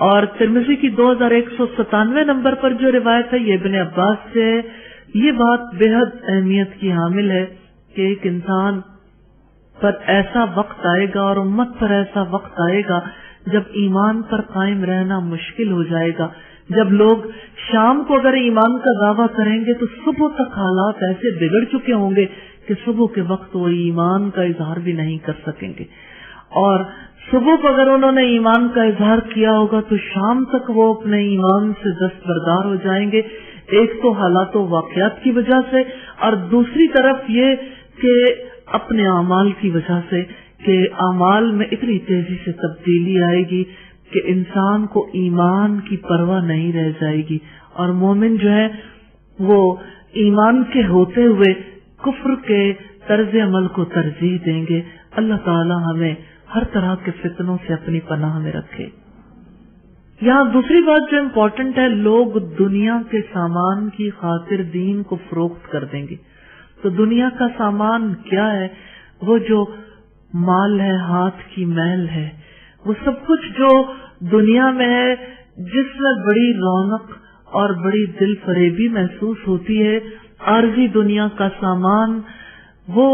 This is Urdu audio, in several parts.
اور ترمذی کی 2197 نمبر پر جو روایت ہے یہ ابن عباس سے ہے. یہ بات بے حد اہمیت کی حامل ہے کہ ایک انسان پر ایسا وقت آئے گا اور امت پر ایسا وقت آئے گا جب ایمان پر قائم رہنا مشکل ہو جائے گا. جب لوگ شام کو اگر ایمان کا دعویٰ کریں گے تو صبح تک حالات ایسے بگڑ چکے ہوں گے کہ صبح کے وقت وہ ایمان کا اظہار بھی نہیں کر سکیں گے، اور صبح کو اگر انہوں نے ایمان کا اظہار کیا ہوگا تو شام تک وہ اپنے ایمان سے دستبردار ہو جائیں گے. ایک تو حالات و واقعات کی وجہ سے، اور دوسری طرف یہ کہ اپنے اعمال کی وجہ سے کہ اعمال میں اتنی تیزی سے تبدیلی آئے گی کہ انسان کو ایمان کی پرواہ نہیں رہ جائے گی، اور مومن جو ہے وہ ایمان کے ہوتے ہوئے کفر کے طرز عمل کو ترجیح دیں گے. اللہ تعالی ہمیں ہر طرح کے فتنوں سے اپنی پناہ میں رکھے. یہاں دوسری بات جو امپورٹنٹ ہے، لوگ دنیا کے سامان کی خاطر دین کو فروخت کر دیں گے. تو دنیا کا سامان کیا ہے؟ وہ جو مال ہے، ہاتھ کی میل ہے، وہ سب کچھ جو دنیا میں ہے جس میں بڑی رونق اور بڑی دل فریبی محسوس ہوتی ہے. عارضی دنیا کا سامان وہ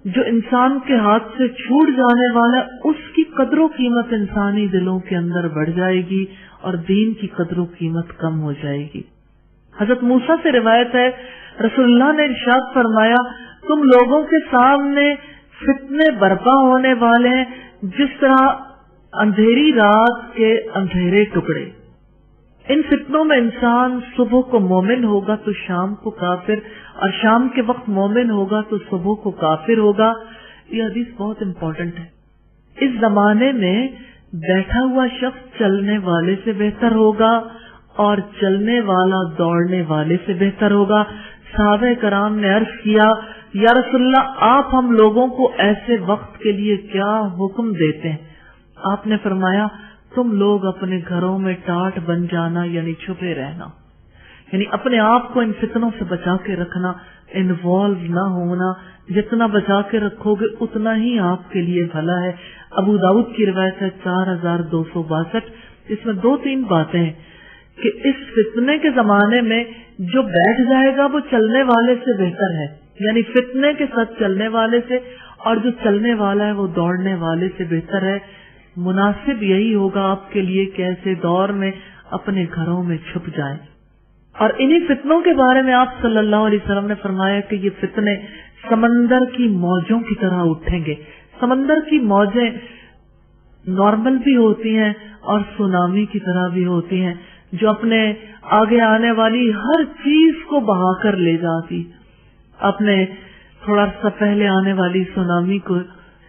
جو انسان کے ہاتھ سے چھوٹ جانے والا، اس کی قدر و قیمت انسانی دلوں کے اندر بڑھ جائے گی اور دین کی قدر و قیمت کم ہو جائے گی. حضرت موسیٰ سے روایت ہے، رسول اللہ نے ارشاد فرمایا، تم لوگوں کے سامنے فتنے برپا ہونے والے ہیں جس طرح اندھیری رات کے اندھیرے ٹکڑے. ان فتنوں میں انسان صبح کو مومن ہوگا تو شام کو کافر، اور شام کے وقت مومن ہوگا تو صبح کو کافر ہوگا. یہ حدیث بہت امپورٹنٹ ہے. اس زمانے میں بیٹھا ہوا شخص چلنے والے سے بہتر ہوگا اور چلنے والا دوڑنے والے سے بہتر ہوگا. صحابہ کرام نے عرض کیا، یا رسول اللہ، آپ ہم لوگوں کو ایسے وقت کے لیے کیا حکم دیتے ہیں؟ آپ نے فرمایا، تم لوگ اپنے گھروں میں ٹاٹ بن جانا، یعنی چھپے رہنا، یعنی اپنے آپ کو ان فتنوں سے بچا کے رکھنا، انوالو نہ ہونا. جتنا بچا کے رکھو گے اتنا ہی آپ کے لیے بھلا ہے. ابو داؤد کی روایت ہے 4262. اس میں 2-3 باتیں ہیں کہ اس فتنے کے زمانے میں جو بیٹھ جائے گا وہ چلنے والے سے بہتر ہے، یعنی فتنے کے ساتھ چلنے والے سے، اور جو چلنے والا ہے وہ دوڑنے والے سے بہتر ہے. مناسب یہی ہوگا آپ کے لیے کہ ایسے دور میں اپنے گھروں میں چھپ جائیں. اور انہی فتنوں کے بارے میں آپ صلی اللہ علیہ وسلم نے فرمایا کہ یہ فتنے سمندر کی موجوں کی طرح اٹھیں گے. سمندر کی موجیں نارمل بھی ہوتی ہیں اور سونامی کی طرح بھی ہوتی ہیں، جو اپنے آگے آنے والی ہر چیز کو بہا کر لے جاتی. آپ نے تھوڑا سا پہلے آنے والی سونامی کو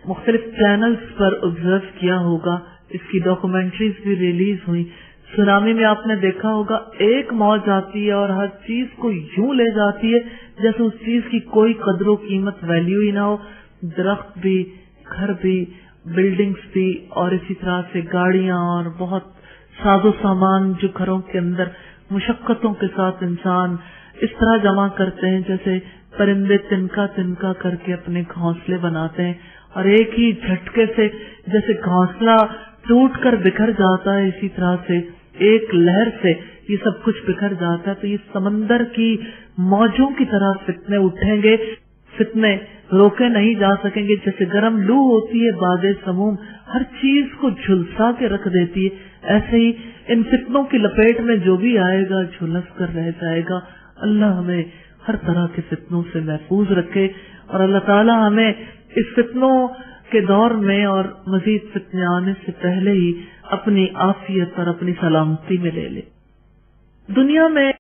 مختلف چینلز پر آبزرو کیا ہوگا، اس کی ڈاکومنٹریز بھی ریلیز ہوئی. سونامی میں آپ نے دیکھا ہوگا ایک موج آتی ہے اور ہر چیز کو یوں لے جاتی ہے جیسے اس چیز کی کوئی قدر و قیمت ویلیو ہی نہ ہو. درخت بھی، گھر بھی، بلڈنگز بھی، اور اسی طرح سے گاڑیاں اور بہت ساز و سامان جو گھروں کے اندر مشقتوں کے ساتھ انسان اس طرح جمع کرتے ہیں جیسے پرندے تنکا تنکا کر کے اپنے گھونسلے بناتے ہیں، اور ایک ہی جھٹکے سے جیسے گھونسلہ ٹوٹ کر بکھر جاتا ہے، اسی طرح سے ایک لہر سے یہ سب کچھ بکھر جاتا ہے. تو یہ سمندر کی موجوں کی طرح فتنے اٹھیں گے. فتنے روکے نہیں جا سکیں گے. جیسے گرم لو ہوتی ہے باد سموم ہر چیز کو جھلسا کے رکھ دیتی ہے، ایسے ہی ان فتنوں کی لپیٹ میں جو بھی آئے گا جھلس کر رہ جائے گا. اللہ ہمیں ہر طرح کے فتنوں سے محفوظ رکھے، اور اللہ تعالی ہمیں اس فتنوں کے دور میں اور مزید فتنے آنے سے پہلے ہی اپنی عافیت اور اپنی سلامتی میں لے لے. دنیا میں